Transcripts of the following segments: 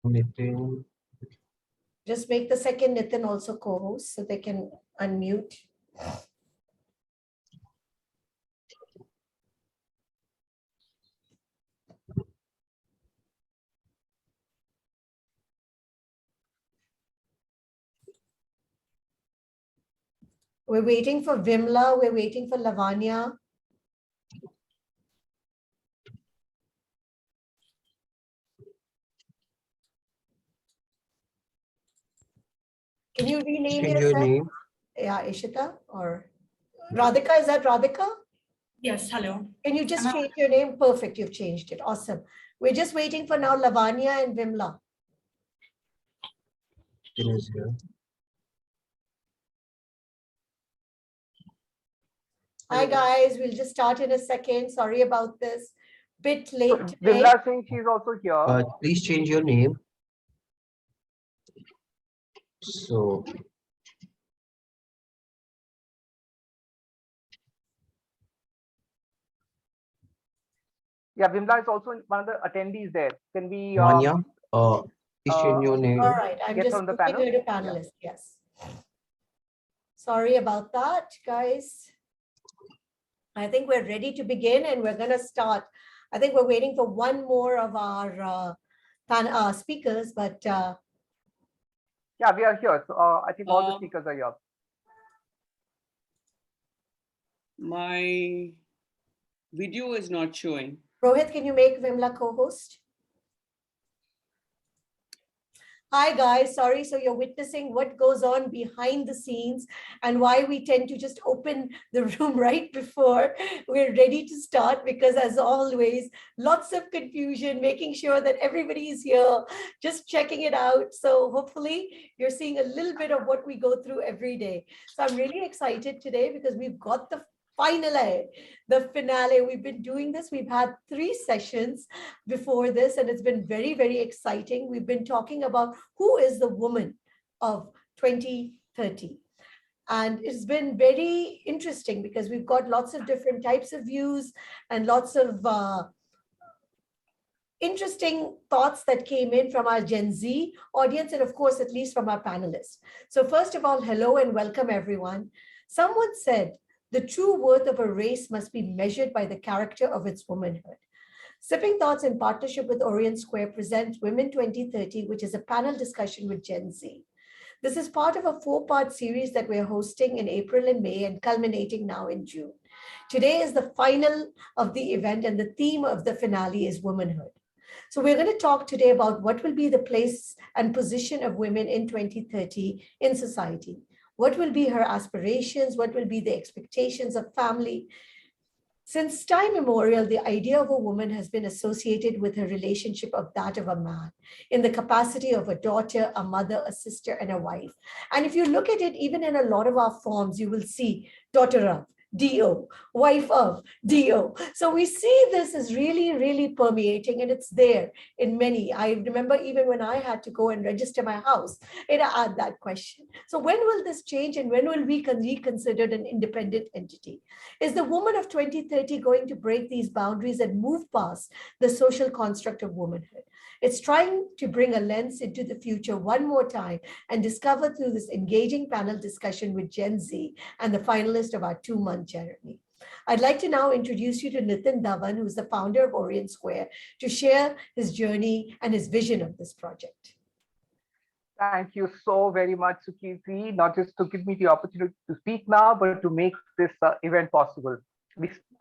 Nitin. Just make the second Nitin also co-host so they can unmute. We're waiting for Vimla. We're waiting for Lavanya. Can you rename Change your yourself? name. Yeah, Ishita or Radhika. Is that Radhika? Yes, hello. Can you just change your name? Perfect. You've changed it. Awesome. We're just waiting for now Lavanya and Vimla. Nitin is here. Hi guys, we'll just start in a second. Sorry about this. Bit late today. Vimla saying she's also here. Please change your name. So, Yeah, Vimla is also one of the attendees there. Can we Vanya, please change your name. All right, I'm get just on the moving panel? her to panelist. Yes. Sorry about that, guys. I think we're ready to begin and we're going to start. I think we're waiting for one more of our speakers, but yeah, we are here. So I think all the speakers are here. My video is not showing. Rohit, can you make Vimla co-host? Hi guys, sorry. So you're witnessing what goes on behind the scenes and why we tend to just open the room right before we're ready to start, because as always, lots of confusion, making sure that everybody is here, just checking it out. So hopefully you're seeing a little bit of what we go through every day. So I'm really excited today because we've got the finale. We've been doing this. We've had 3 sessions before this, and it's been very, very exciting. We've been talking about who is the woman of 2030. And it's been very interesting because we've got lots of different types of views and lots of interesting thoughts that came in from our Gen Z audience, and of course, at least from our panelists. So first of all, hello and welcome everyone. Someone said, the true worth of a race must be measured by the character of its womanhood. Sipping Thoughts in partnership with Orient Square presents Women 2030, which is a panel discussion with Gen Z. This is part of a 4-part series that we're hosting in April and May and culminating now in June. Today is the final of the event, and the theme of the finale is womanhood. So we're going to talk today about what will be the place and position of women in 2030 in society. What will be her aspirations? What will be the expectations of family? Since time immemorial, the idea of a woman has been associated with her relationship of that of a man in the capacity of a daughter, a mother, a sister, and a wife. And if you look at it, even in a lot of our forms, you will see daughter of, DO, wife of, DO. So we see this is really, really permeating, and it's there in many. I remember even when I had to go and register my house, it had that question. So when will this change, and when will we be considered an independent entity? Is the woman of 2030 going to break these boundaries and move past the social construct of womanhood? It's trying to bring a lens into the future one more time and discover through this engaging panel discussion with Gen Z and the finalist of our 2-month journey. I'd like to now introduce you to Nitin Dhawan, who's the founder of Orient Square, to share his journey and his vision of this project. Thank you so very much, Sukirti, not just to give me the opportunity to speak now, but to make this event possible.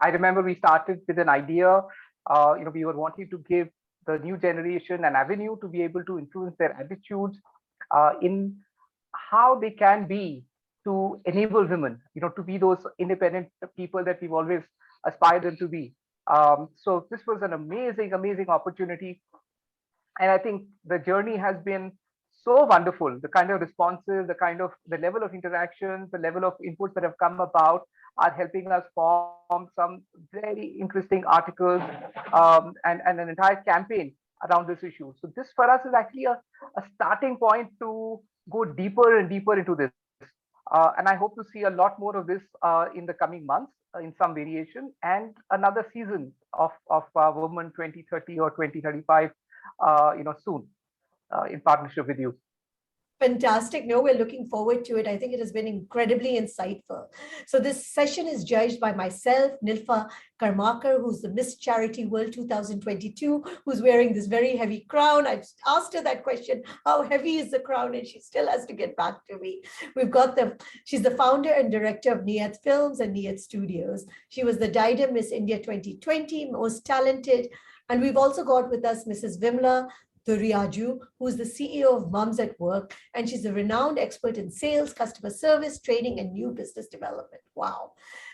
I remember we started with an idea. We were wanting to give the new generation an avenue to be able to influence their attitudes in how they can be, to enable women, to be those independent people that we've always aspired them to be. So this was an amazing, amazing opportunity. And I think the journey has been so wonderful. The kind of responses, the level of interactions, the level of inputs that have come about are helping us form some very interesting articles and an entire campaign around this issue. So this for us is actually a starting point to go deeper and deeper into this. And I hope to see a lot more of this in the coming months in some variation, and another season of Women 2030 or 2035 soon. in partnership with you. Fantastic. No, we're looking forward to it. I think it has been incredibly insightful. So this session is judged by myself, Nilfa Karmakar, who's the Miss Charity World 2022, who's wearing this very heavy crown. I've asked her that question, how heavy is the crown? And she still has to get back to me. She's the founder and director of Niyat Films and Niyat Studios. She was the Diadem Miss India 2020, most talented. And we've also got with us Mrs. Vimla Duriaju, who's the CEO of Mums at Work, and she's a renowned expert in sales, customer service, training, and new business development. Wow.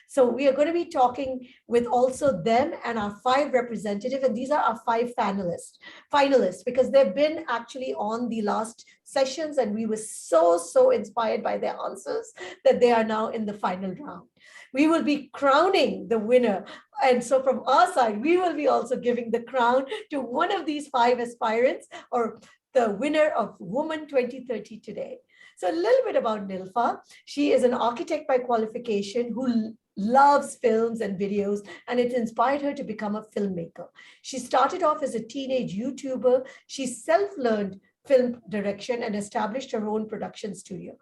So we are going to be talking with also them and our 5 representatives, and these are our 5 finalists, because they've been actually on the last sessions, and we were so inspired by their answers that they are now in the final round. We will be crowning the winner. And so from our side, we will be also giving the crown to one of these 5 aspirants or the winner of Woman 2030 today. So a little bit about Nilfa. She is an architect by qualification who loves films and videos, and it inspired her to become a filmmaker. She started off as a teenage YouTuber. She self-learned film direction and established her own production studio.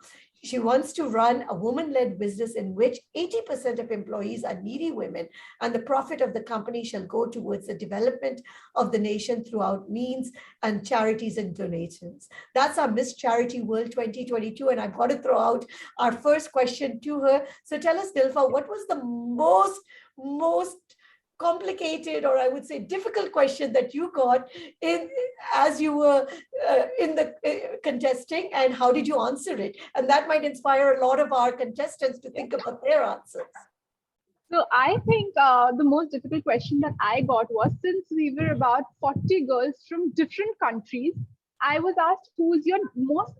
She wants to run a woman-led business in which 80% of employees are needy women, and the profit of the company shall go towards the development of the nation throughout means and charities and donations. That's our Miss Charity World 2022, and I've got to throw out our first question to her. So tell us, Nilfa, what was the most complicated, or I would say difficult question that you got in as you were in the contesting, and how did you answer it? And that might inspire a lot of our contestants to think about their answers. So I think the most difficult question that I got was, since we were about 40 girls from different countries, I was asked, who's your most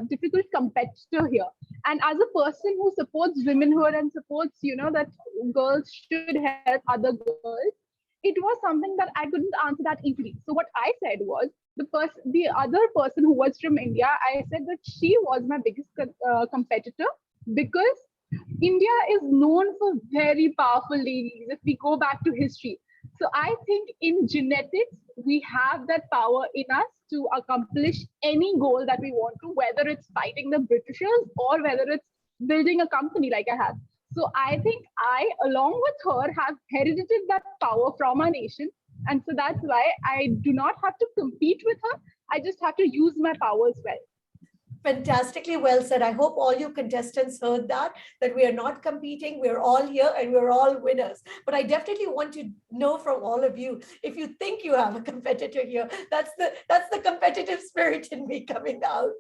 difficult competitor here? And as a person who supports womanhood and supports, that girls should help other girls, it was something that I couldn't answer that easily. So what I said was, the other person who was from India, I said that she was my biggest competitor, because India is known for very powerful ladies if we go back to history. So I think in genetics, we have that power in us to accomplish any goal that we want to, whether it's fighting the Britishers or whether it's building a company like I have. So I think I, along with her, have heredited that power from our nation. And so that's why I do not have to compete with her. I just have to use my power as well. Fantastically well said. I hope all you contestants heard that we are not competing. We're all here and we're all winners. But I definitely want to know from all of you, if you think you have a competitor here, that's the competitive spirit in me coming out.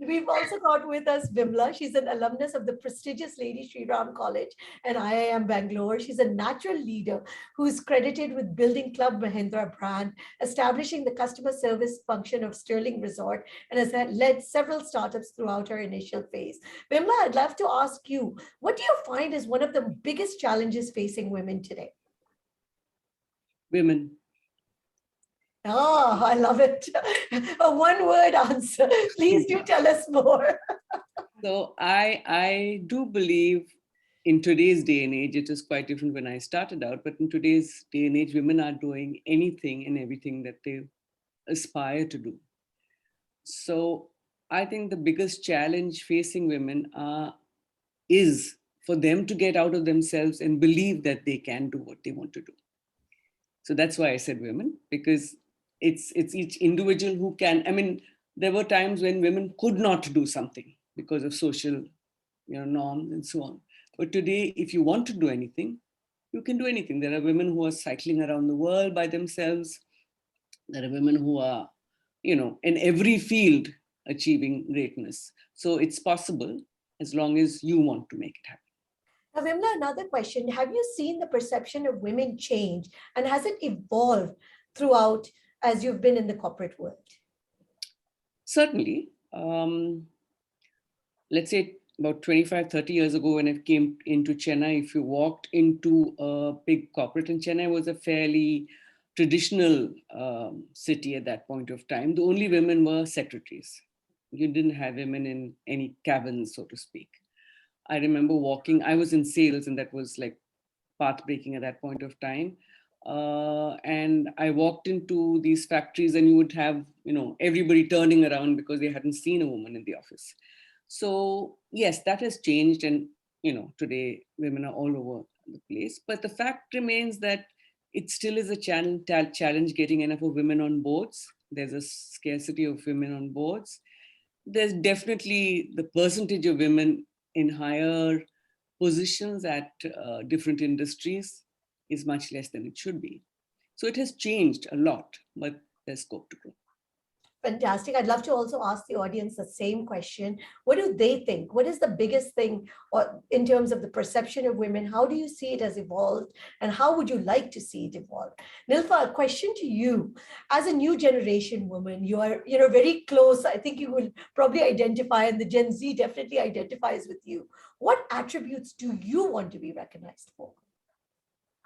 We've also got with us Vimla. She's an alumnus of the prestigious Lady Shri Ram College and IIM Bangalore. She's a natural leader who's credited with building Club Mahindra brand, establishing the customer service function of Sterling Resort, and has led several startups throughout her initial phase. Vimla, I'd love to ask you, what do you find is one of the biggest challenges facing women today? Women. Oh, I love it. A one-word answer. Please do tell us more. So I do believe in today's day and age, it is quite different when I started out, but in today's day and age, women are doing anything and everything that they aspire to do. So I think the biggest challenge facing women is for them to get out of themselves and believe that they can do what they want to do. So that's why I said women, because it's each individual who can. I mean, there were times when women could not do something because of social, norms and so on. But today, if you want to do anything, you can do anything. There are women who are cycling around the world by themselves. There are women who are, in every field achieving greatness. So it's possible as long as you want to make it happen. Now, Vimla, another question. Have you seen the perception of women change, and has it evolved throughout as you've been in the corporate world? Certainly. Let's say about 25, 30 years ago when I came into Chennai, if you walked into a big corporate, and Chennai was a fairly traditional city at that point of time, the only women were secretaries. You didn't have women in any cabins, so to speak. I remember walking, I was in sales, and that was like path breaking at that point of time. And I walked into these factories and you would have, everybody turning around because they hadn't seen a woman in the office. So yes, that has changed. And, today women are all over the place. But the fact remains that it still is a challenge getting enough of women on boards. There's a scarcity of women on boards. There's definitely the percentage of women in higher positions at different industries is much less than it should be. So it has changed a lot, but there's scope to grow. Fantastic. I'd love to also ask the audience the same question. What do they think? What is the biggest thing or in terms of the perception of women? How do you see it has evolved? And how would you like to see it evolve? Nilfa, a question to you. As a new generation woman, you are very close. I think you will probably identify, and the Gen Z definitely identifies with you. What attributes do you want to be recognized for?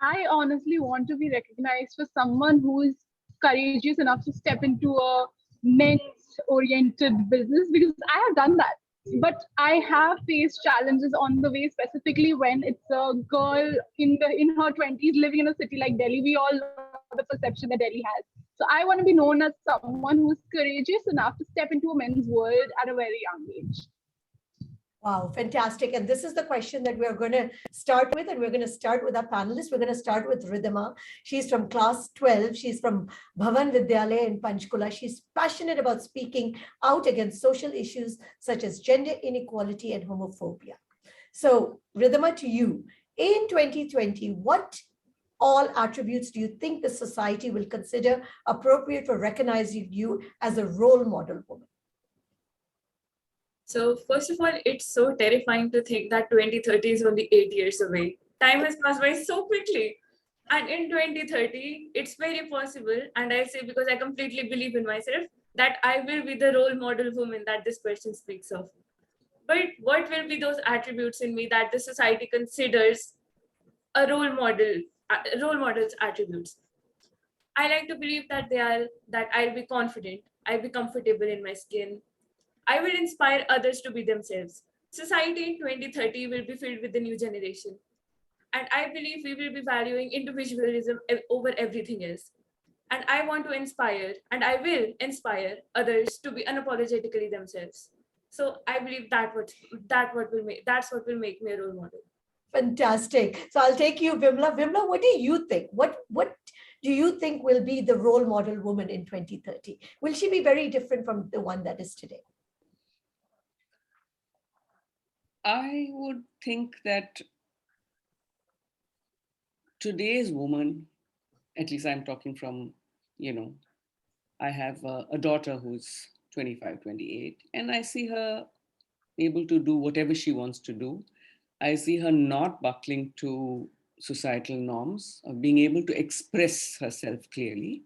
I honestly want to be recognized for someone who is courageous enough to step into a men's oriented business, because I have done that. But I have faced challenges on the way, specifically when it's a girl in her 20s living in a city like Delhi. We all know the perception that Delhi has. So I want to be known as someone who's courageous enough to step into a men's world at a very young age. Wow, fantastic. And this is the question that we're going to start with, and we're going to start with our panelists. We're going to start with Ridhima. She's from class 12. She's from Bhavan Vidyalaya in Panchkula. She's passionate about speaking out against social issues such as gender inequality and homophobia. So, Ridhima, to you, in 2020, what all attributes do you think the society will consider appropriate for recognizing you as a role model woman? So first of all, it's so terrifying to think that 2030 is only 8 years away. Time has passed by so quickly. And in 2030, it's very possible, and I say because I completely believe in myself, that I will be the role model woman that this person speaks of. But what will be those attributes in me that the society considers a role model's attributes? I like to believe that that I'll be confident, I'll be comfortable in my skin, I will inspire others to be themselves. Society in 2030 will be filled with the new generation. And I believe we will be valuing individualism over everything else. And I want to inspire, and I will inspire others to be unapologetically themselves. So I believe that's what will make me a role model. Fantastic. So I'll take you, Vimla. Vimla, what do you think? What do you think will be the role model woman in 2030? Will she be very different from the one that is today? I would think that today's woman, at least I'm talking from, I have a daughter who's 25, 28, and I see her able to do whatever she wants to do. I see her not buckling to societal norms, of being able to express herself clearly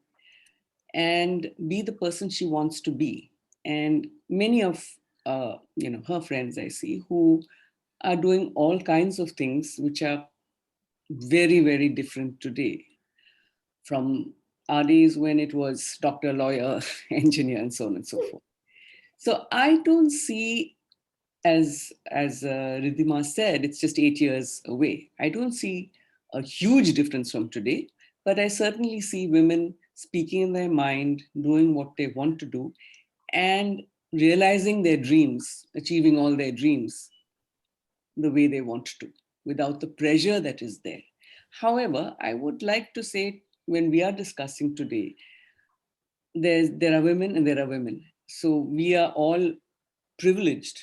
and be the person she wants to be. And many of her friends I see who are doing all kinds of things which are very, very different today from our days when it was doctor, lawyer, engineer, and so on and so forth. So I don't see, as Ridhima said, it's just 8 years away. I don't see a huge difference from today, but I certainly see women speaking in their mind, doing what they want to do, and realizing their dreams, achieving all their dreams the way they want to, without the pressure that is there. However, I would like to say, when we are discussing today, there are women and there are women. So we are all privileged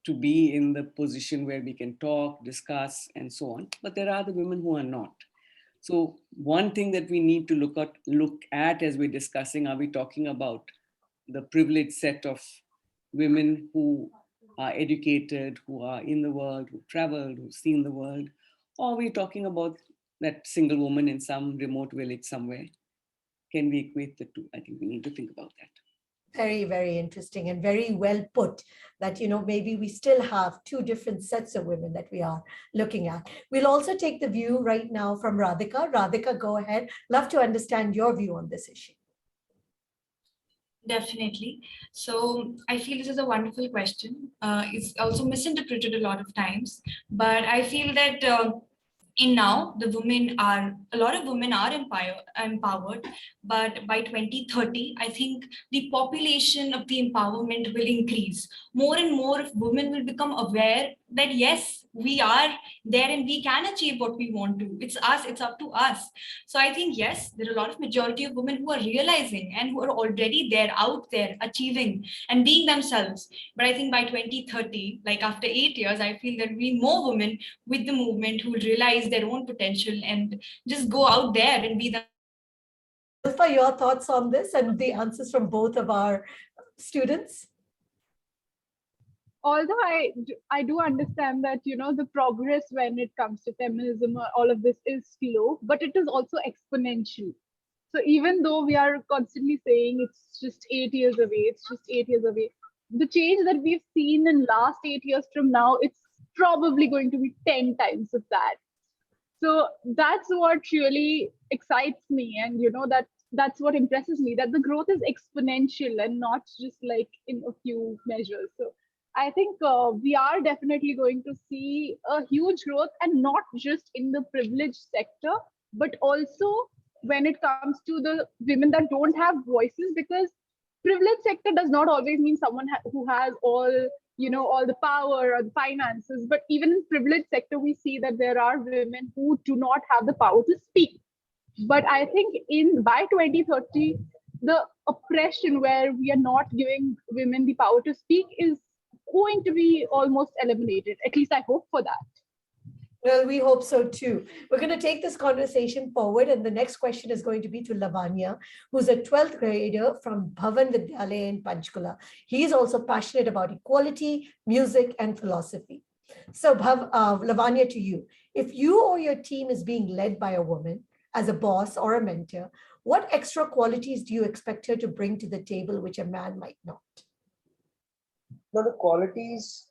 to be in the position where we can talk, discuss, and so on. But there are the women who are not. So one thing that we need to look at as we're discussing, are we talking about the privileged set of women who are educated, who are in the world, who traveled, who've seen the world, or are we talking about that single woman in some remote village somewhere? Can we equate the two? I think we need to think about that. Very, very interesting and very well put that, maybe we still have two different sets of women that we are looking at. We'll also take the view right now from Radhika. Radhika, go ahead. Love to understand your view on this issue. Definitely. So I feel this is a wonderful question. It's also misinterpreted a lot of times, but I feel that in now the women are a lot of women are empowered, but by 2030 I think the population of the empowerment will increase. More and more of women will become aware that yes, we are there and we can achieve what we want to. It's us, it's up to us. So I think yes, there are a lot of majority of women who are realizing and who are already there, out there, achieving and being themselves. But I think by 2030, like after 8 years, I feel there will be more women with the movement who will realize their own potential and just go out there and be them. Zilfa, your thoughts on this and the answers from both of our students? Although I do understand that, you know, the progress when it comes to feminism or all of this is slow, but it is also exponential. So even though we are constantly saying it's just 8 years away, it's just 8 years away, the change that we've seen in last 8 years from now, it's probably going to be 10 times of that. So that's what really excites me, and you know, that's what impresses me, that the growth is exponential and not just like in a few measures. So I think we are definitely going to see a huge growth, and not just in the privileged sector, but also when it comes to the women that don't have voices. Because privileged sector does not always mean someone who has all, you know, all the power or the finances. But even in privileged sector, we see that there are women who do not have the power to speak. But I think in by 2030, the oppression where we are not giving women the power to speak is going to be almost eliminated. At least I hope for that. Well, we hope so too. We're going to take this conversation forward, and the next question is going to be to Lavanya, who's a 12th grader from Bhavan Vidyalaya in Panchkula. He is also passionate about equality, music, and philosophy. So, Lavanya, to you. If you or your team is being led by a woman as a boss or a mentor, what extra qualities do you expect her to bring to the table which a man might not? Now, the qualities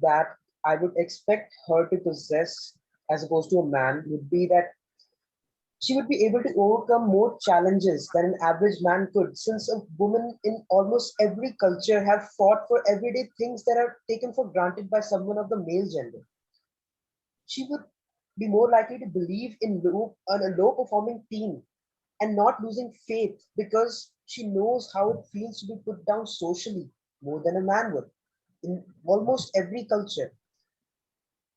that I would expect her to possess as opposed to a man would be that she would be able to overcome more challenges than an average man could, since a woman in almost every culture have fought for everyday things that are taken for granted by someone of the male gender. She would be more likely to believe in a low performing team and not losing faith because she knows how it feels to be put down socially more than a man would in almost every culture.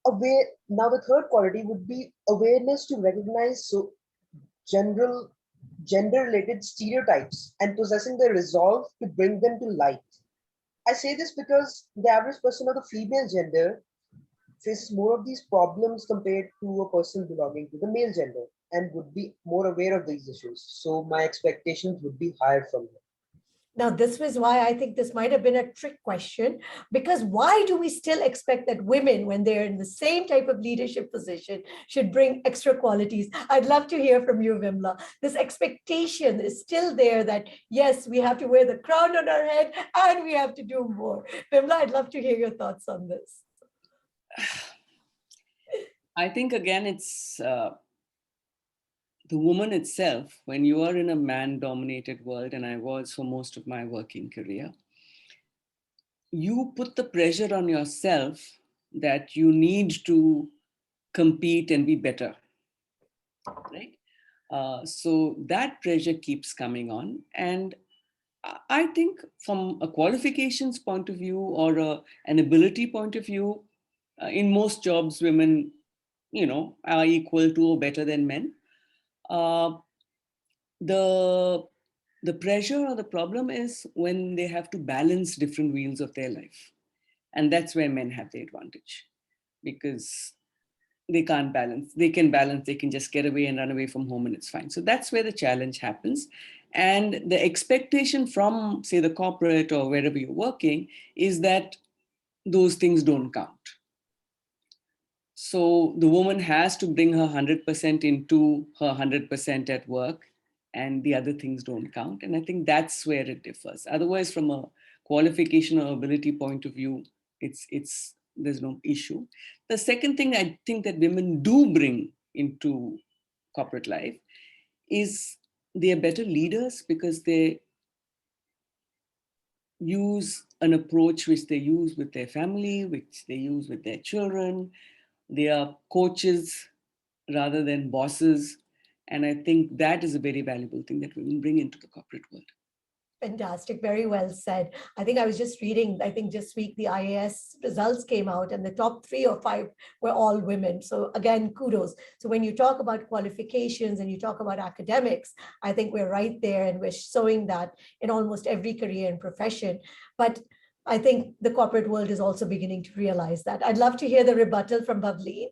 Now the third quality would be awareness to recognize general gender related stereotypes and possessing the resolve to bring them to light. I say this because the average person of the female gender faces more of these problems compared to a person belonging to the male gender and would be more aware of these issues. So my expectations would be higher from her. Now, this was why I think this might have been a trick question, because why do we still expect that women, when they're in the same type of leadership position, should bring extra qualities? I'd love to hear from you, Vimla. This expectation is still there that, yes, we have to wear the crown on our head and we have to do more. Vimla, I'd love to hear your thoughts on this. I think, again, it's the woman itself. When you are in a man-dominated world, and I was for most of my working career, you put the pressure on yourself that you need to compete and be better, right? So that pressure keeps coming on. And I think from a qualifications point of view or an ability point of view, in most jobs, women, are equal to or better than men. The pressure or the problem is when they have to balance different wheels of their life. And that's where men have the advantage, because they can't balance. They can balance, they can just get away and run away from home and it's fine. So that's where the challenge happens. And the expectation from, say, the corporate or wherever you're working is that those things don't count. So the woman has to bring her 100% into her 100% at work, and the other things don't count. And I think that's where it differs. Otherwise, from a qualification or ability point of view, there's no issue. The second thing I think that women do bring into corporate life is they are better leaders, because they use an approach which they use with their family, which they use with their children. They are coaches rather than bosses. And I think that is a very valuable thing that women bring into the corporate world. Fantastic. Very well said. I think I was just reading, I think this week the IAS results came out and the top 3 or 5 were all women. So again, kudos. So when you talk about qualifications and you talk about academics, I think we're right there and we're showing that in almost every career and profession. But I think the corporate world is also beginning to realize that. I'd love to hear the rebuttal from Bhavli.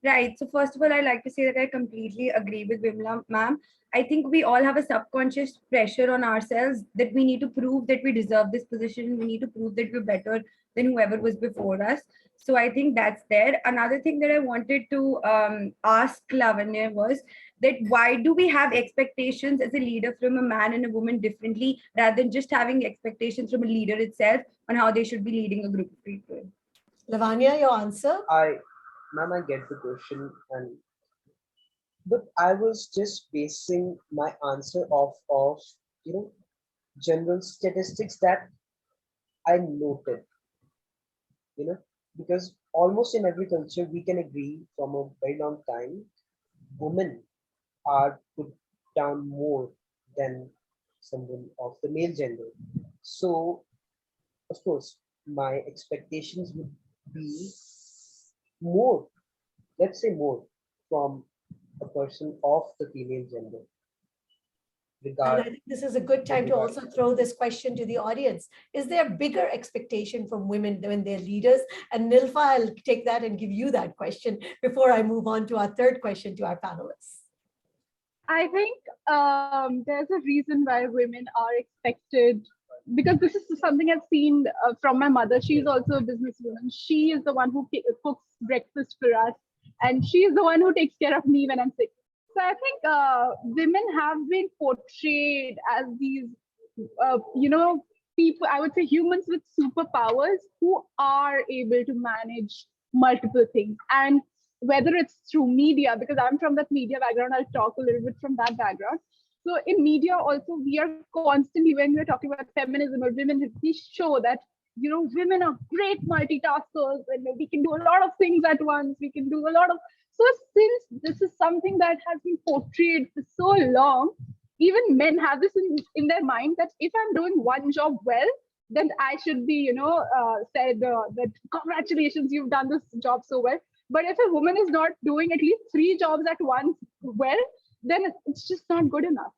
Right. So first of all, I'd like to say that I completely agree with Vimla, ma'am. I think we all have a subconscious pressure on ourselves that we need to prove that we deserve this position. We need to prove that we're better than whoever was before us. So I think that's there. Another thing that I wanted to ask Lavanya was that why do we have expectations as a leader from a man and a woman differently rather than just having expectations from a leader itself on how they should be leading a group of people? Lavanya, your answer? Ma'am, I get the question, but I was just basing my answer off of you know general statistics that I noted, you know, because almost in every culture we can agree from a very long time, women are put down more than someone of the male gender. So, of course, my expectations would be more, let's say more, from a person of the female gender. And I Regard, think this is a good time to also throw this question to the audience. Is there bigger expectation from women when they're leaders? And Nilfa, I'll take that and give you that question before I move on to our third question to our panelists. I think there's a reason why women are expected, because this is something I've seen from my mother. She's also a businesswoman. She is the one who cooks breakfast for us, and she is the one who takes care of me when I'm sick. So I think women have been portrayed as these, people, I would say humans with superpowers who are able to manage multiple things. And whether it's through media, because I'm from that media background, I'll talk a little bit from that background. So in media also, we are constantly, when we're talking about feminism or women, we show that, women are great multitaskers and we can do a lot of things at once. We can do a lot of, so since this is something that has been portrayed for so long, even men have this in their mind that if I'm doing one job well, then I should be, said that congratulations, you've done this job so well. But if a woman is not doing at least 3 jobs at once well, then it's just not good enough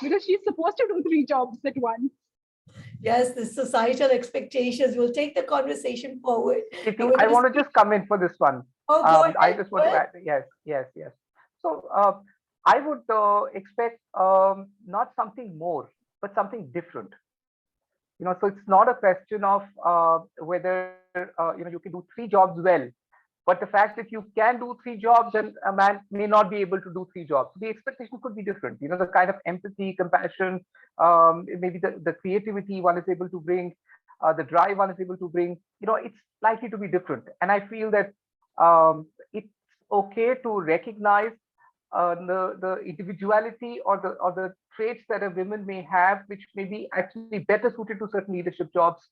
because she's supposed to do 3 jobs at once. Yes, the societal expectations. We'll take the conversation forward. I want to just come in for this one. Oh, go ahead. I just want to add, yes. So I would expect not something more, but something different. So it's not a question of whether you can do 3 jobs well, but the fact that you can do 3 jobs and a man may not be able to do 3 jobs. The expectation could be different. The kind of empathy, compassion, maybe the creativity one is able to bring, the drive one is able to bring. It's likely to be different. And I feel that it's okay to recognize the individuality or the traits that a woman may have, which may be actually better suited to certain leadership jobs,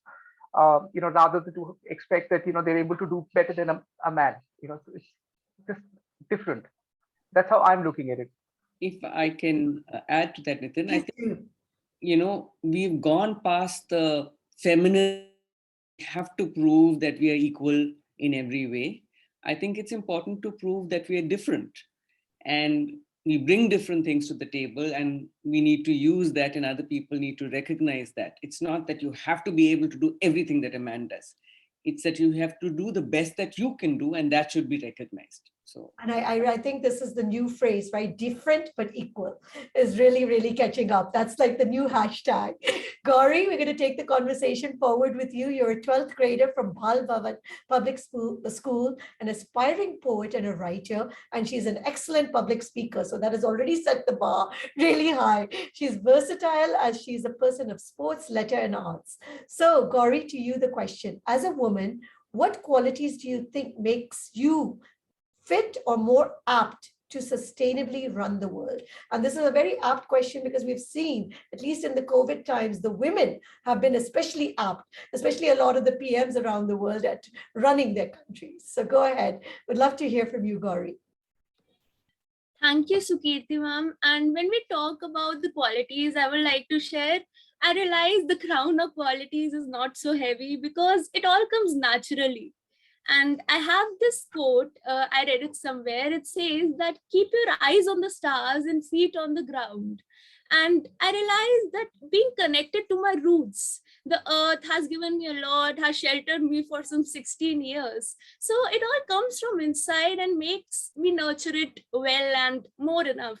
rather than to expect that they're able to do better than a man. So it's just different. That's how I'm looking at it. If I can add to that, Nitin, I think we've gone past the feminine. We have to prove that we are equal in every way. I think it's important to prove that we are different. And we bring different things to the table, and we need to use that, and other people need to recognize that. It's not that you have to be able to do everything that a man does. It's that you have to do the best that you can do, and that should be recognized. So, and I think this is the new phrase, right? Different but equal is really, really catching up. That's like the new hashtag. Gauri, we're going to take the conversation forward with you. You're a 12th grader from Bhal Bhavan Public School, an aspiring poet and a writer, and she's an excellent public speaker. So that has already set the bar really high. She's versatile as she's a person of sports, letter, and arts. So Gauri, to you the question. As a woman, what qualities do you think makes you fit or more apt to sustainably run the world? And this is a very apt question because we've seen, at least in the COVID times, the women have been especially apt, especially a lot of the PMs around the world at running their countries. So go ahead. Would love to hear from you, Gauri. Thank you, Sukirti ma'am. And when we talk about the qualities, I would like to share, I realize the crown of qualities is not so heavy because it all comes naturally. And I have this quote, I read it somewhere. It says that keep your eyes on the stars and feet on the ground. And I realized that being connected to my roots, the earth has given me a lot, has sheltered me for some 16 years. So it all comes from inside and makes me nurture it well and more enough.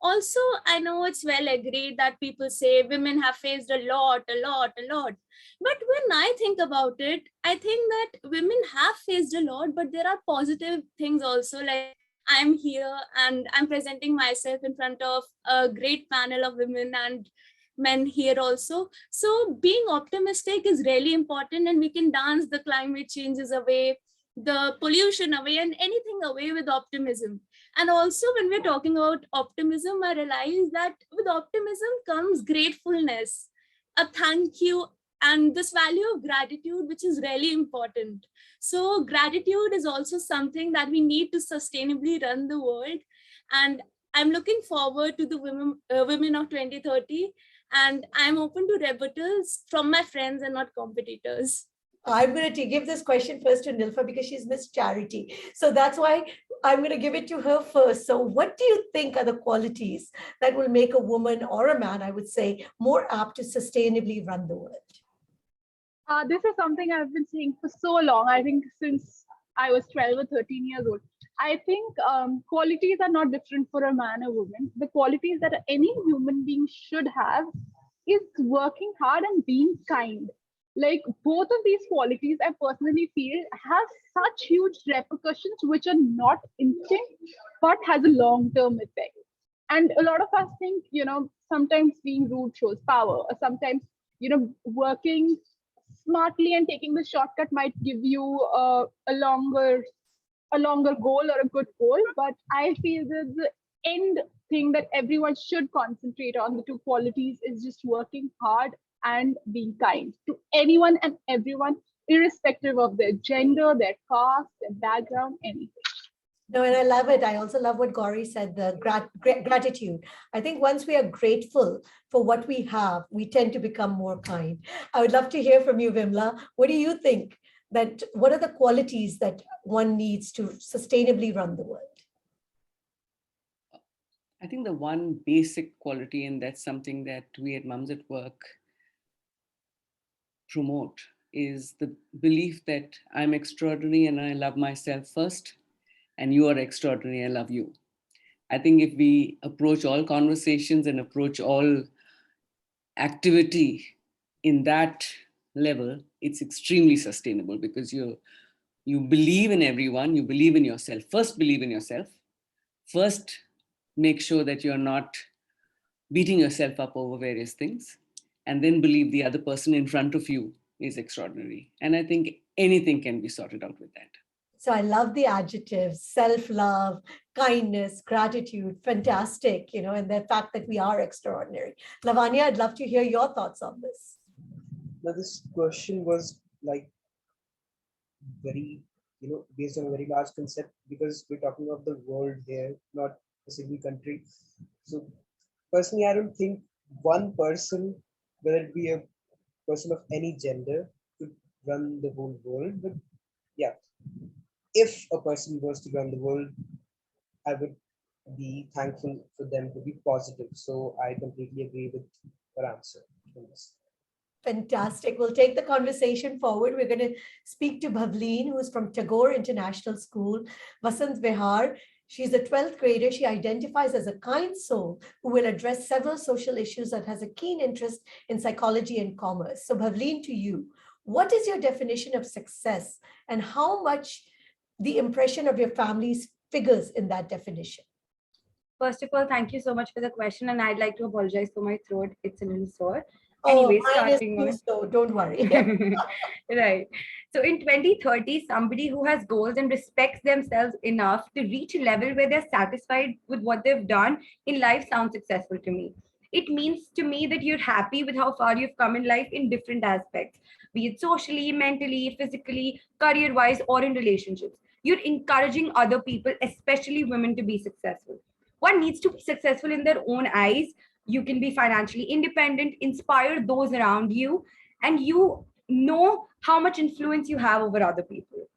Also, I know it's well agreed that people say women have faced a lot. But when I think about it, I think that women have faced a lot, but there are positive things also. Like I'm here and I'm presenting myself in front of a great panel of women and men here also. So being optimistic is really important, and we can dance the climate changes away, the pollution away, and anything away with optimism. And also, when we're talking about optimism, I realize that with optimism comes gratefulness, a thank you, and this value of gratitude, which is really important. So, gratitude is also something that we need to sustainably run the world. And I'm looking forward to the women of 2030, and I'm open to rebuttals from my friends and not competitors. I'm going to give this question first to Nilfa because she's Miss Charity. So that's why I'm going to give it to her first. So what do you think are the qualities that will make a woman or a man, I would say, more apt to sustainably run the world? This is something I've been saying for so long. I think since I was 12 or 13 years old. I think qualities are not different for a man or woman. The qualities that any human being should have is working hard and being kind. Like both of these qualities, I personally feel have such huge repercussions which are not instant but has a long-term effect. And a lot of us think, sometimes being rude shows power, or sometimes, working smartly and taking the shortcut might give you a longer goal or a good goal. But I feel that the end thing that everyone should concentrate on, the two qualities, is just working hard and being kind to anyone and everyone, irrespective of their gender, their caste, their background, anything. No, and I love it. I also love what Gauri said, the gratitude. I think once we are grateful for what we have, we tend to become more kind. I would love to hear from you, Vimla. What do you think what are the qualities that one needs to sustainably run the world? I think the one basic quality, and that's something that we at Mums at Work promote, is the belief that I'm extraordinary and I love myself first, and you are extraordinary, I love you. I think if we approach all conversations and approach all activity in that level, it's extremely sustainable, because you believe in everyone, you believe in yourself. First, believe in yourself. First, make sure that you're not beating yourself up over various things, and then believe the other person in front of you is extraordinary. And I think anything can be sorted out with that. So I love the adjectives: self-love, kindness, gratitude, fantastic, and the fact that we are extraordinary. Lavanya, I'd love to hear your thoughts on this. Now, this question was like very, based on a very large concept, because we're talking of the world here, not a single country. So personally, I don't think one person, whether it be a person of any gender, could run the whole world. But yeah, if a person was to run the world, I would be thankful for them to be positive. So I completely agree with your answer on this. Fantastic. We'll take the conversation forward. We're going to speak to Bhavleen, who's from Tagore International School. Vasant Vihar, she's a 12th grader. She identifies as a kind soul who will address several social issues and has a keen interest in psychology and commerce. So Bhavleen, to you, what is your definition of success, and how much the impression of your families figures in that definition? First of all, thank you so much for the question. And I'd like to apologize for my throat. It's a little sore. Oh, Anyway, mine is starting too, on. so don't worry. Right. So in 2030, somebody who has goals and respects themselves enough to reach a level where they're satisfied with what they've done in life sounds successful to me. It means to me that you're happy with how far you've come in life in different aspects, be it socially, mentally, physically, career wise, or in relationships. You're encouraging other people, especially women, to be successful. One needs to be successful in their own eyes. You can be financially independent, inspire those around you, and you know how much influence you have over other people.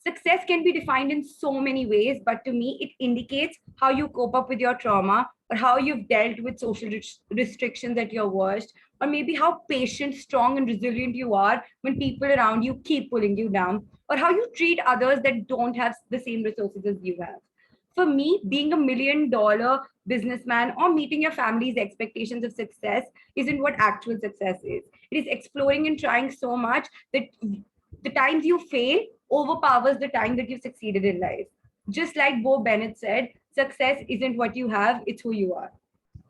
Success can be defined in so many ways, but to me, it indicates how you cope up with your trauma, or how you've dealt with social restrictions at your worst, or maybe how patient, strong, and resilient you are when people around you keep pulling you down, or how you treat others that don't have the same resources as you have. For me, being $1 million businessman or meeting your family's expectations of success isn't what actual success is. It is exploring and trying so much that the times you fail overpowers the time that you've succeeded in life. Just like Bo Bennett said, success isn't what you have, it's who you are.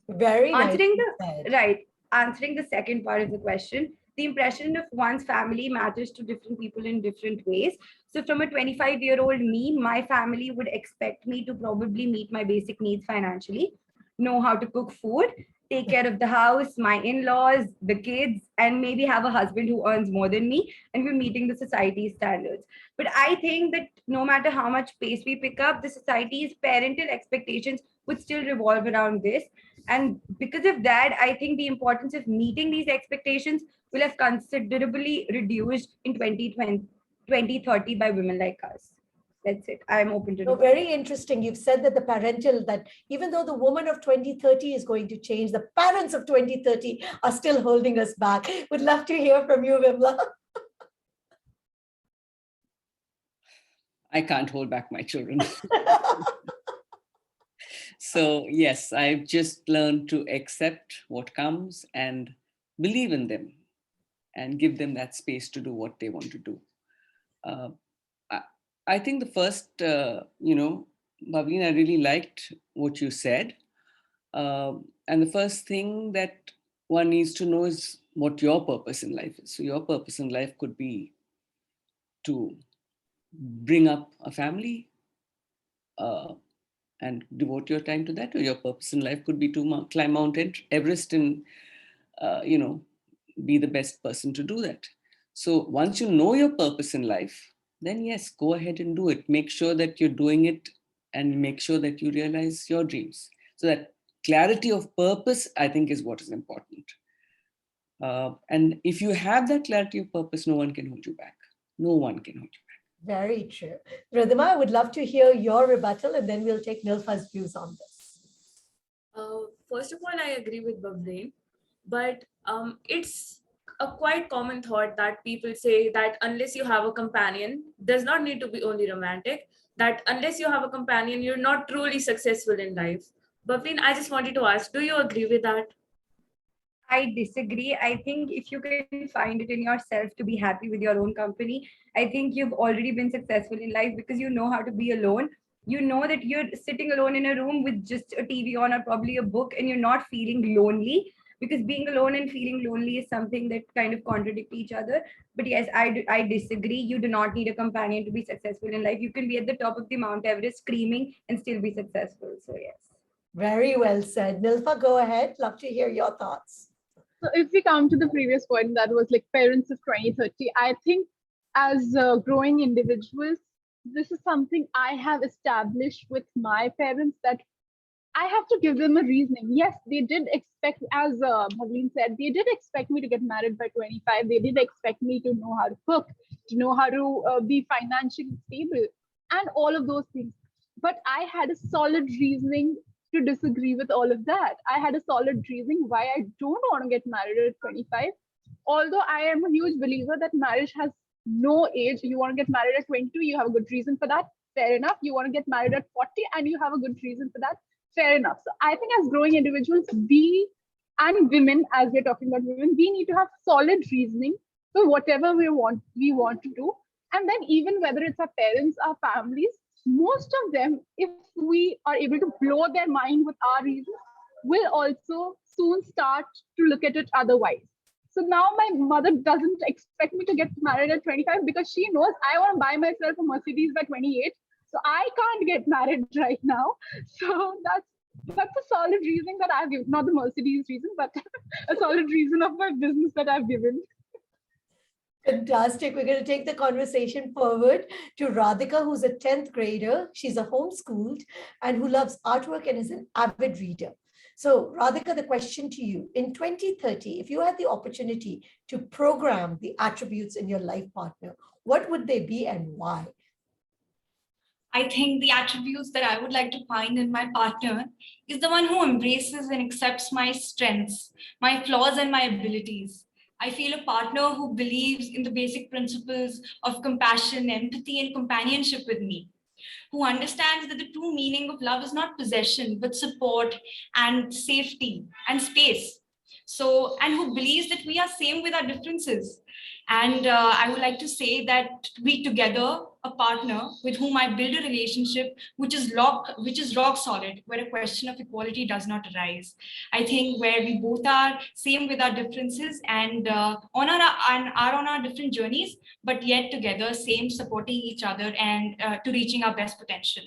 Very Answering nicely said. answering the second part of the question, the impression of one's family matters to different people in different ways. So from a 25-year-old me, my family would expect me to probably meet my basic needs financially, know how to cook food, take care of the house, my in-laws, the kids, and maybe have a husband who earns more than me, and we're meeting the society's standards. But I think that no matter how much pace we pick up, the society's parental expectations would still revolve around this. And because of that, I think the importance of meeting these expectations will have considerably reduced in 2020, 2030 by women like us. That's it. I'm open to No, debate. very interesting. You've said that the parental, that even though the woman of 2030 is going to change, the parents of 2030 are still holding us back. Would love to hear from you, Vimla. I can't hold back my children. So yes, I've just learned to accept what comes and believe in them and give them that space to do what they want to do. Uh, I think the first, Bhaveen, I really liked what you said. And the first thing that one needs to know is what your purpose in life is. So your purpose in life could be to bring up a family, and devote your time to that, or your purpose in life could be to climb Mount Everest and be the best person to do that. So once you know your purpose in life, then yes, go ahead and do it. Make sure that you're doing it, and make sure that you realize your dreams. So that clarity of purpose, I think, is what is important. And if you have that clarity of purpose, no one can hold you back. No one can hold you back. Very true. Radhima, I would love to hear your rebuttal, and then we'll take Nilfa's views on this. First of all, I agree with Bableen, but it's a quite common thought that people say that unless you have a companion, does not need to be only romantic, that unless you have a companion, you're not truly successful in life. Bableen, I just wanted to ask, do you agree with that? I disagree. I think if you can find it in yourself to be happy with your own company, I think you've already been successful in life because you know how to be alone. You know that you're sitting alone in a room with just a TV on or probably a book, and you're not feeling lonely, because being alone and feeling lonely is something that kind of contradict each other. But yes, I disagree. You do not need a companion to be successful in life. You can be at the top of the Mount Everest screaming and still be successful. So yes. Very well said. Nilfa, go ahead. Love to hear your thoughts. So if we come to the previous point that was like parents of 2030, I think as growing individuals, this is something I have established with my parents, that I have to give them a reasoning. Yes, they did expect, as Bhaveen said, they did expect me to get married by 25. They did expect me to know how to cook, to know how to be financially stable, and all of those things. But I had a solid reasoning to disagree with all of that. I had a solid reasoning why I don't want to get married at 25. Although I am a huge believer that marriage has no age. You want to get married at 22, you have a good reason for that. Fair enough. You want to get married at 40 and you have a good reason for that. Fair enough. So I think as growing individuals, we and women, as we're talking about women, we need to have solid reasoning for whatever we want to do. And then even whether it's our parents, our families, most of them, if we are able to blow their mind with our reasons, will also soon start to look at it otherwise. So now my mother doesn't expect me to get married at 25 because she knows I want to buy myself a Mercedes by 28. So I can't get married right now. So that's a solid reason that I've given, not the Mercedes reason, but a solid reason of my business that I've given. Fantastic. We're going to take the conversation forward to Radhika, who's a 10th grader. She's a homeschooled and who loves artwork and is an avid reader. So, Radhika, the question to you, in 2030, if you had the opportunity to program the attributes in your life partner, what would they be and why? I think the attributes that I would like to find in my partner is the one who embraces and accepts my strengths, my flaws, and my abilities. I feel a partner who believes in the basic principles of compassion, empathy, and companionship with me, who understands that the true meaning of love is not possession, but support and safety and space. So, and who believes that we are same with our differences. And I would like to say that we together, a partner with whom I build a relationship which is rock solid, where a question of equality does not arise. I think where we both are same with our differences and are on our different journeys, but yet together, same, supporting each other and to reaching our best potential.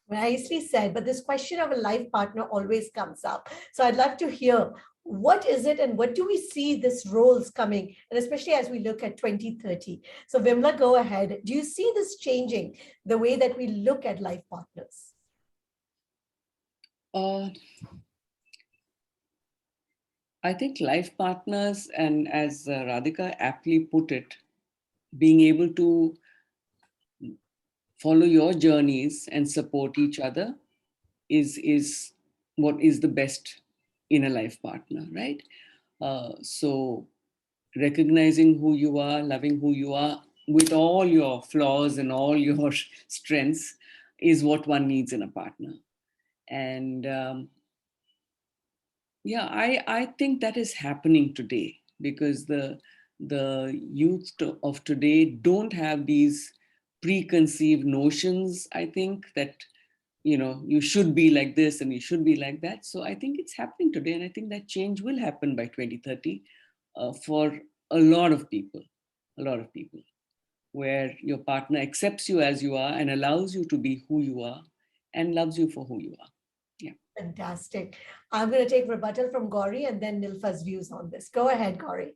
Nicely said, but this question of a life partner always comes up. So I'd love to hear, what is it and what do we see this roles coming, and especially as we look at 2030. So Vimla, go ahead. Do you see this changing the way that we look at life partners? I think life partners, and as Radhika aptly put it, being able to follow your journeys and support each other is what is the best in a life partner, right? So recognizing who you are, loving who you are with all your flaws and all your strengths is what one needs in a partner. And yeah, I think that is happening today because the youth of today don't have these preconceived notions, I think, that you should be like this and you should be like that. So I think it's happening today, and I think that change will happen by 2030 for a lot of people, where your partner accepts you as you are and allows you to be who you are and loves you for who you are. Yeah. Fantastic. I'm going to take rebuttal from Gauri and then Nilfa's views on this. Go ahead, Gauri.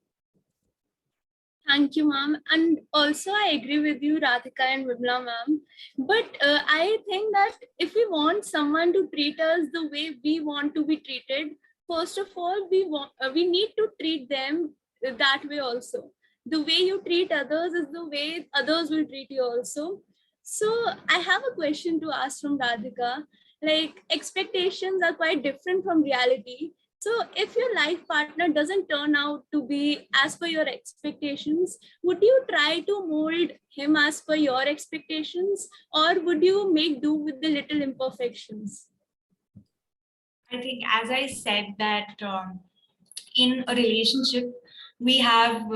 Thank you, ma'am. And also, I agree with you, Radhika and Vimla, ma'am. But I think that if we want someone to treat us the way we want to be treated, first of all, we need to treat them that way also. The way you treat others is the way others will treat you also. So I have a question to ask from Radhika. Like, expectations are quite different from reality. So if your life partner doesn't turn out to be as per your expectations, would you try to mold him as per your expectations, or would you make do with the little imperfections? I think, as I said, that in a relationship, we have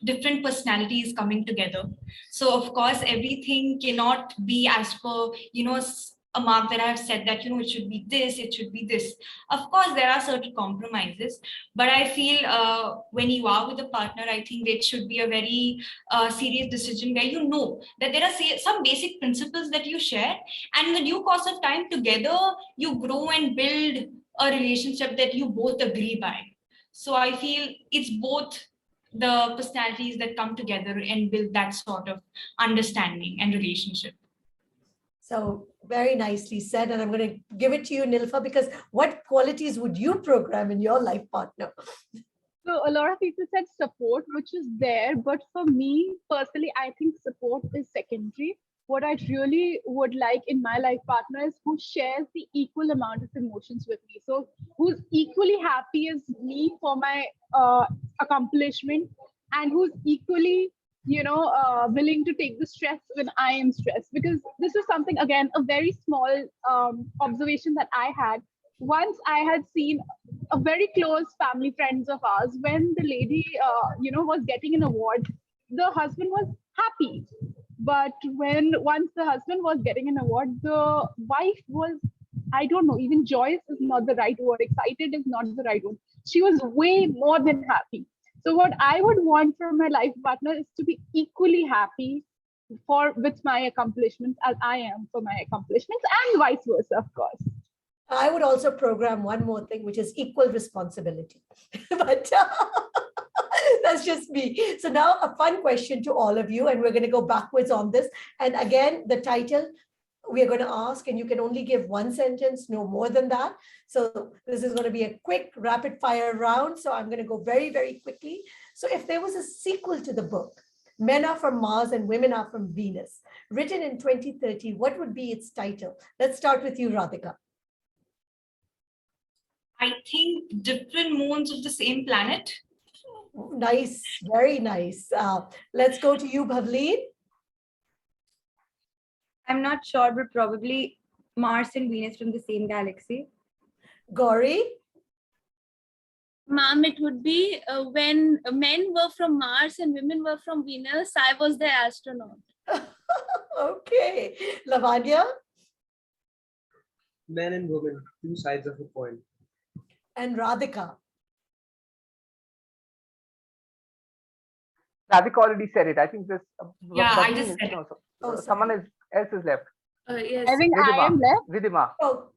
different personalities coming together. So, of course, everything cannot be as per, a mark that I have said that, it should be this, it should be this. Of course, there are certain compromises, but I feel when you are with a partner, I think it should be a very serious decision where you know that there are some basic principles that you share, and in the due course of time together, you grow and build a relationship that you both agree by. So I feel it's both the personalities that come together and build that sort of understanding and relationship. So very nicely said. And I'm going to give it to you, Nilfa, because what qualities would you program in your life partner? So a lot of people said support, which is there. But for me personally, I think support is secondary. What I really would like in my life partner is who shares the equal amount of emotions with me. So who's equally happy as me for my accomplishment, and who's equally willing to take the stress when I am stressed. Because this is something, again, a very small observation that I had. Once I had seen a very close family friends of ours, when the lady was getting an award, the husband was happy. But once the husband was getting an award, the wife was, I don't know, even joyous is not the right word, excited is not the right word. She was way more than happy. So what I would want from my life partner is to be equally happy with my accomplishments as I am for my accomplishments, and vice versa, of course. I would also program one more thing, which is equal responsibility. But that's just me. So now a fun question to all of you, and we're going to go backwards on this. And again, the title we are going to ask, and you can only give one sentence, no more than that. So this is going to be a quick rapid fire round. So I'm going to go very, very quickly. So if there was a sequel to the book, Men Are From Mars and Women Are From Venus, written in 2030, what would be its title? Let's start with you, Radhika. I think different moons of the same planet. Nice, very nice. Let's go to you, Bhavleen. I'm not sure, but probably Mars and Venus from the same galaxy. Gauri. Ma'am, it would be when men were from Mars and women were from Venus, I was the astronaut. Okay. Lavanya. Men and women, two sides of a coin. And Radhika. Radhika already said it. I think this. Yeah, I Bhaveen just is- said no, it. Oh, someone else is left. Yes. I think I am left. Vidima. Oh,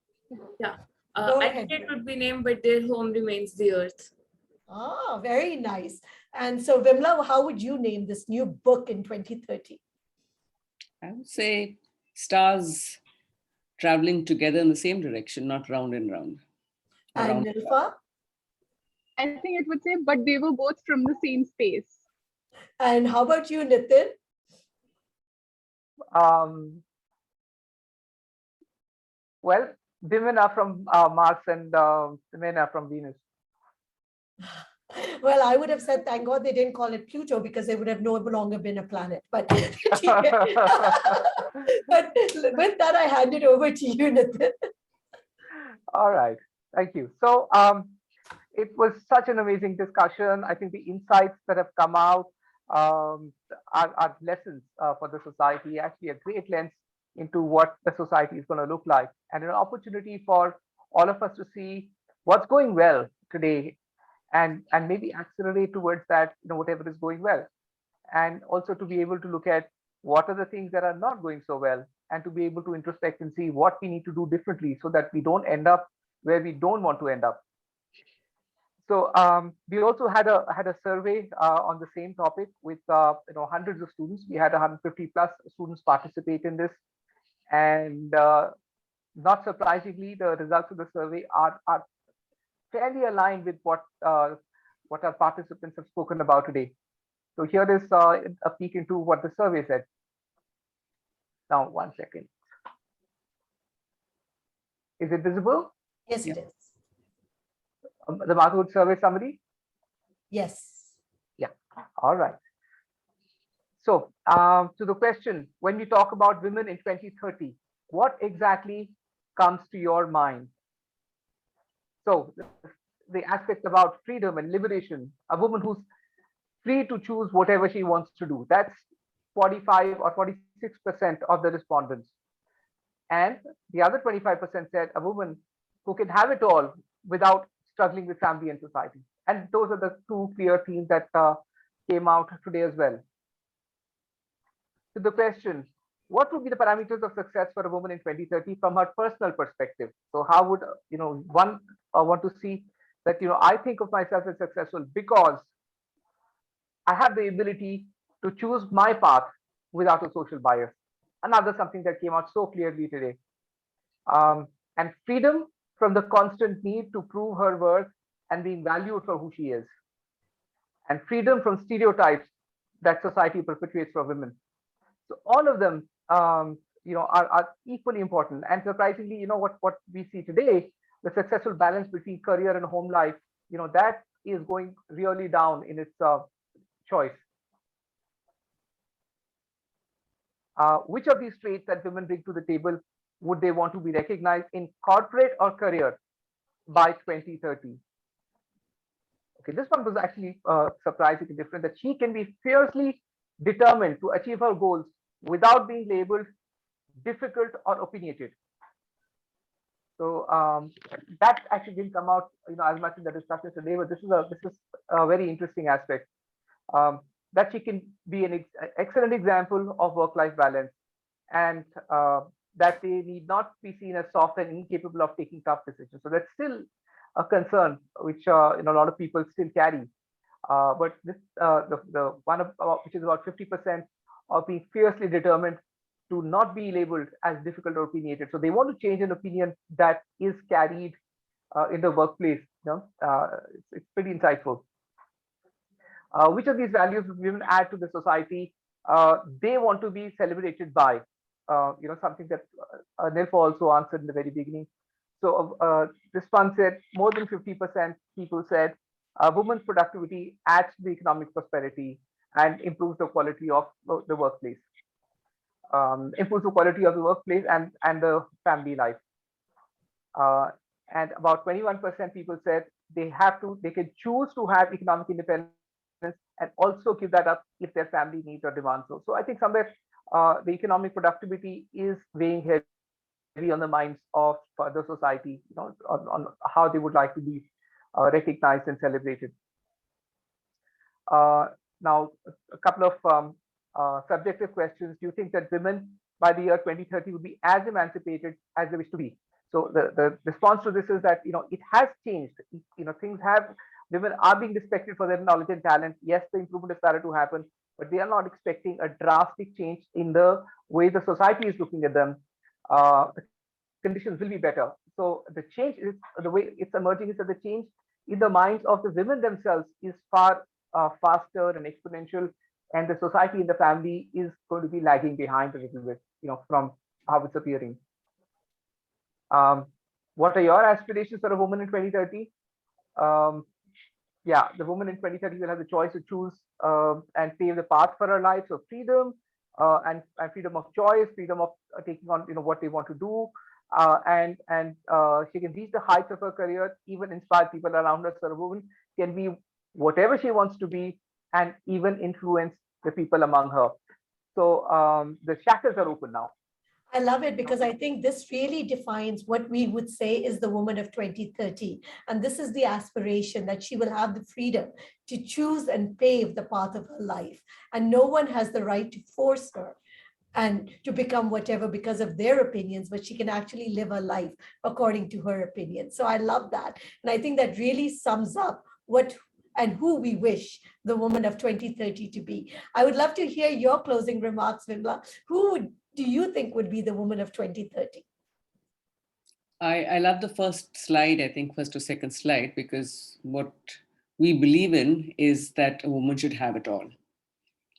Yeah. Go I ahead. think it would be named, but their home remains the earth. very nice. And so, Vimla, how would you name this new book in 2030? I would say stars traveling together in the same direction, not round and round. And Around. Nilfa? I think it would say, but they were both from the same space. And how about you, Nitin? Well, women are from Mars and men are from Venus. Well, I would have said, thank God they didn't call it Pluto because it would have no longer been a planet. But, but with that, I hand it over to you, Nitin. All right, thank you. So it was such an amazing discussion. I think the insights that have come out are lessons for the society, actually a great lens into what the society is going to look like, and an opportunity for all of us to see what's going well today and maybe accelerate towards that, whatever is going well, and also to be able to look at what are the things that are not going so well, and to be able to introspect and see what we need to do differently so that we don't end up where we don't want to end up. So we also had a survey on the same topic with hundreds of students. We had 150 plus students participate in this, and not surprisingly, the results of the survey are fairly aligned with what our participants have spoken about today. So here is a peek into what the survey said. Now, 1 second. Is it visible? Yes, it is. The Womanhood survey summary? Yes. Yeah. All right. So to the question, when you talk about women in 2030, what exactly comes to your mind? So the aspect about freedom and liberation, a woman who's free to choose whatever she wants to do. That's 45 or 46% of the respondents. And the other 25% said a woman who can have it all without struggling with family and society. And those are the two clear themes that came out today as well. To the question, what would be the parameters of success for a woman in 2030 from her personal perspective? So how would one want to see that I think of myself as successful because I have the ability to choose my path without a social bias. Another something that came out so clearly today. And freedom from the constant need to prove her worth and being valued for who she is. And freedom from stereotypes that society perpetuates for women. So all of them, are equally important. And surprisingly, what we see today, the successful balance between career and home life, that is going really down in its choice. Which of these traits that women bring to the table would they want to be recognized in corporate or career by 2030? Okay, this one was actually surprisingly different, that she can be fiercely determined to achieve her goals without being labeled difficult or opinionated. So that actually didn't come out, as much in the discussion today, but this is a very interesting aspect. Um, that she can be an excellent example of work-life balance, and that they need not be seen as soft and incapable of taking tough decisions. So that's still a concern which a lot of people still carry. But this the one of which is about 50% of being fiercely determined to not be labeled as difficult or opinionated. So they want to change an opinion that is carried in the workplace. It's pretty insightful. Which of these values women add to the society? They want to be celebrated by. Something that Nilfa also answered in the very beginning. So this one said more than 50% people said women's productivity adds to the economic prosperity and improves the quality of the workplace. Improves the quality of the workplace and the family life. And about 21% people said they can choose to have economic independence and also give that up if their family needs or demands so. So I think somewhere the economic productivity is weighing heavy on the minds of the society, on how they would like to be recognized and celebrated. Now, a couple of subjective questions. Do you think that women by the year 2030 would be as emancipated as they wish to be? So the response to this is that it has changed. Things have, women are being respected for their knowledge and talent. Yes, the improvement has started to happen, but they are not expecting a drastic change in the way the society is looking at them. The conditions will be better. So the change is the way it's emerging is that the change in the minds of the women themselves is far faster and exponential, and the society and the family is going to be lagging behind a little bit, from how it's appearing. What are your aspirations for a woman in 2030? Yeah, the woman in 2030 will have the choice to choose and pave the path for her life. So freedom and freedom of choice, freedom of taking on what they want to do, and she can reach the heights of her career, even inspire people around her. So a woman can be whatever she wants to be, and even influence the people among her. So the shackles are open now. I love it because I think this really defines what we would say is the woman of 2030. And this is the aspiration that she will have the freedom to choose and pave the path of her life. And no one has the right to force her and to become whatever because of their opinions, but she can actually live her life according to her opinions. So I love that. And I think that really sums up what and who we wish the woman of 2030 to be. I would love to hear your closing remarks, Vimla. Who do you think would be the woman of 2030? I love the first slide, I think first or second slide, because what we believe in is that a woman should have it all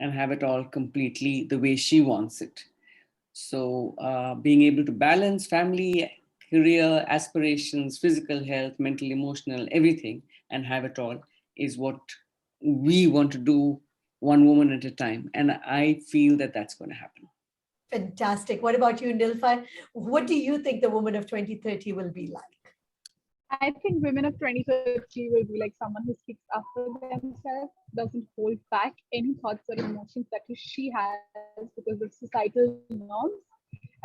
and have it all completely the way she wants it. So being able to balance family, career, aspirations, physical health, mental, emotional, everything, and have it all is what we want to do, one woman at a time. And I feel that that's going to happen. Fantastic. What about you, Nilfa? What do you think the woman of 2030 will be like? I think women of 2030 will be like someone who speaks up for themselves, doesn't hold back any thoughts or emotions that she has because of societal norms,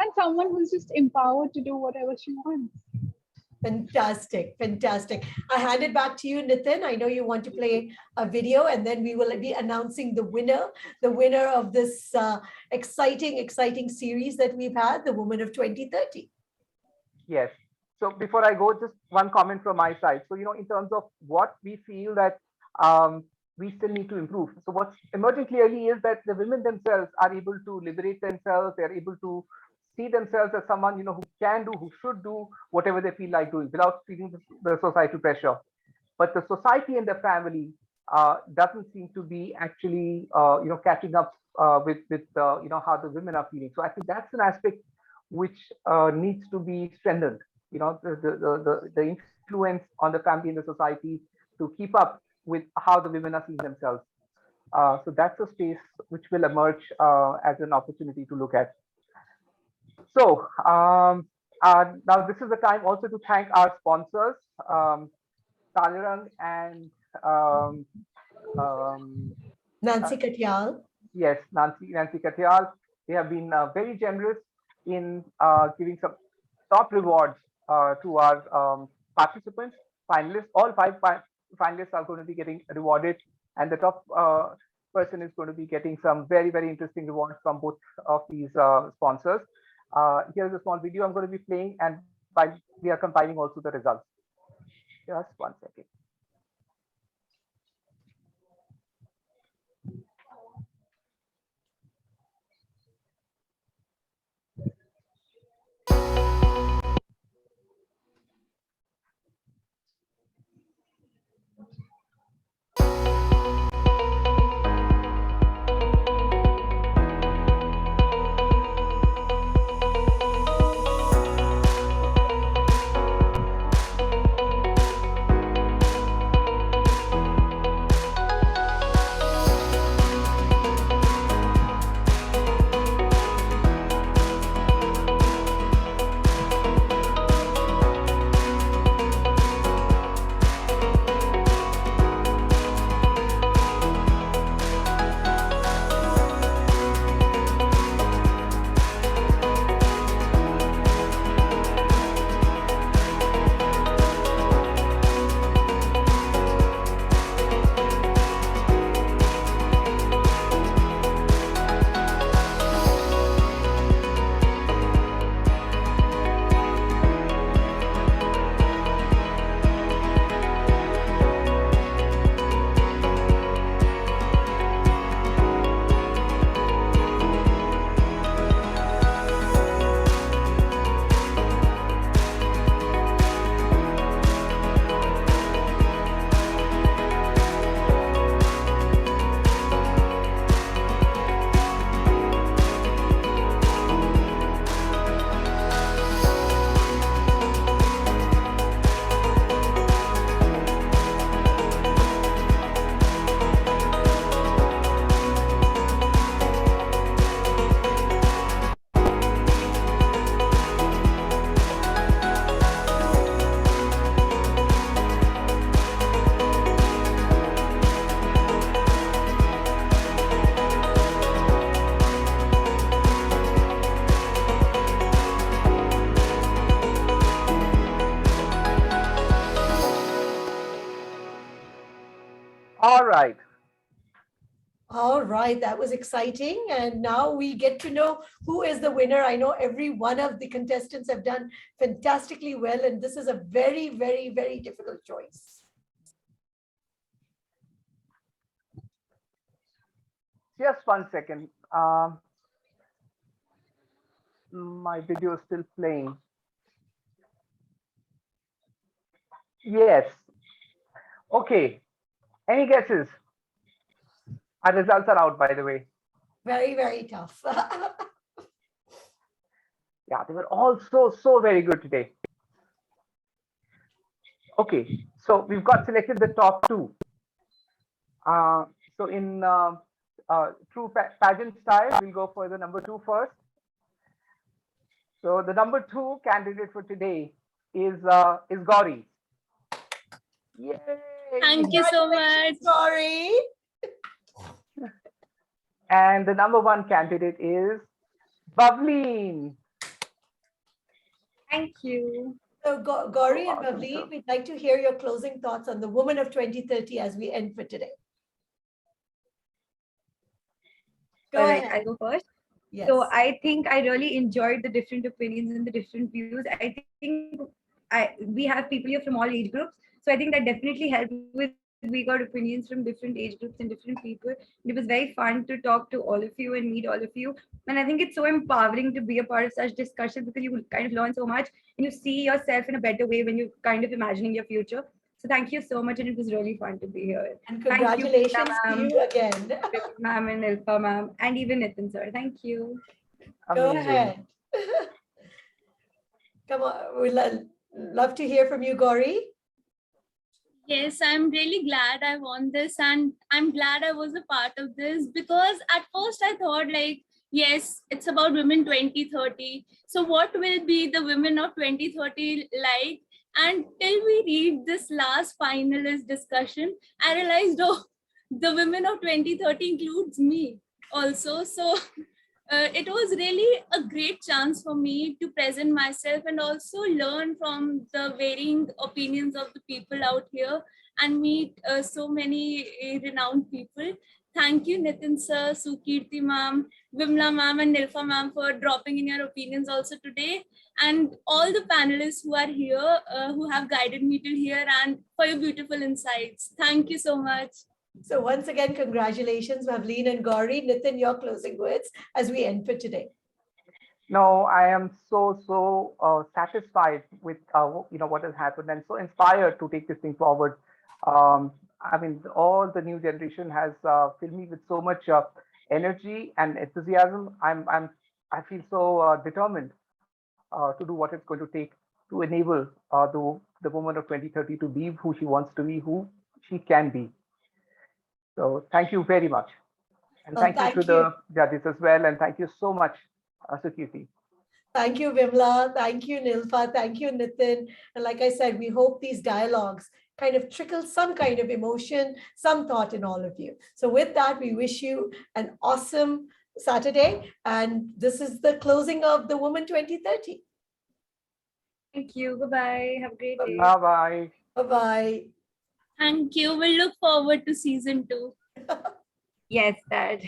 and someone who's just empowered to do whatever she wants. Fantastic, fantastic. I hand it back to you, Nitin. I know you want to play a video, and then we will be announcing the winner of this exciting series that we've had, the Woman of 2030. Yes. So before I go, just one comment from my side. So, in terms of what we feel that we still need to improve. So what's emerging clearly is that the women themselves are able to liberate themselves. They're able to see themselves as someone, who can do, who should do whatever they feel like doing without feeling the societal pressure. But the society and the family doesn't seem to be actually, catching up with how the women are feeling. So I think that's an aspect which needs to be strengthened. The influence on the family and the society to keep up with how the women are seeing themselves. So that's a space which will emerge as an opportunity to look at. So now this is the time also to thank our sponsors, Talirang and Nancy Katyal. Yes, Nancy Katyal. They have been very generous in giving some top rewards to our participants, finalists. All finalists are going to be getting rewarded, and the top person is going to be getting some very, very interesting rewards from both of these sponsors. Here's a small video I'm going to be playing, and while we are compiling also the results. Just 1 second. All right. All right, that was exciting. And now we get to know who is the winner. I know every one of the contestants have done fantastically well, and this is a very, very, very difficult choice. Just 1 second. My video is still playing. Yes. Okay. Any guesses? Our results are out, by the way. Very, very tough. Yeah, they were all so very good today. Okay, so we've got selected the top two. So in true pageant style, we'll go for the number 2 first. So the number 2 candidate for today is Gauri. Yay! Thank you so much. Sorry. And the number 1 candidate is Bavleen. Thank you. So Gauri and Awesome, Pavleen, sir. we'd like to hear your closing thoughts on the Woman of 2030 as we end for today. Go All right, ahead. I go first. Yes. So I think I really enjoyed the different opinions and the different views. I think we have people here from all age groups. So I think that definitely helped with we got opinions from different age groups and different people. It was very fun to talk to all of you and meet all of you. And I think it's so empowering to be a part of such discussions because you kind of learn so much and you see yourself in a better way when you're kind of imagining your future. So thank you so much, and it was really fun to be here. And Thank you, congratulations Preeta to ma'am, you again. ma'am and Ilpa ma'am, and even Nitin sir. Thank you. Go Amazing. ahead. Come on, we'd love to hear from you, Gauri. Yes, I'm really glad I won this, and I'm glad I was a part of this, because at first I thought, like, yes, it's about women 2030. So what will be the women of 2030 like? And till we read this last finalist discussion, I realized, oh, the women of 2030 includes me also. So it was really a great chance for me to present myself and also learn from the varying opinions of the people out here and meet so many renowned people. Thank you, Nitin sir, Sukirti ma'am, Vimla ma'am, and Nilfa ma'am for dropping in your opinions also today. And all the panelists who are here, who have guided me till here, and for your beautiful insights. Thank you so much. So once again, congratulations, Mavleen and Gauri. Nitin, your closing words as we end for today. No, I am so satisfied with what has happened and so inspired to take this thing forward. I mean, all the new generation has filled me with so much energy and enthusiasm. I feel so determined to do what it's going to take to enable the woman of 2030 to be who she wants to be, who she can be. So thank you very much. And Well, thank you to the judges as well. And thank you so much, Sukirti. Thank you, Vimla. Thank you, Nilfa. Thank you, Nitin. And like I said, we hope these dialogues kind of trickle some kind of emotion, some thought in all of you. So with that, we wish you an awesome Saturday. And this is the closing of the Woman 2030. Thank you. Bye-bye. Have a great day. Bye-bye. Bye-bye. Thank you. We'll look forward to season 2. Yes, Dad.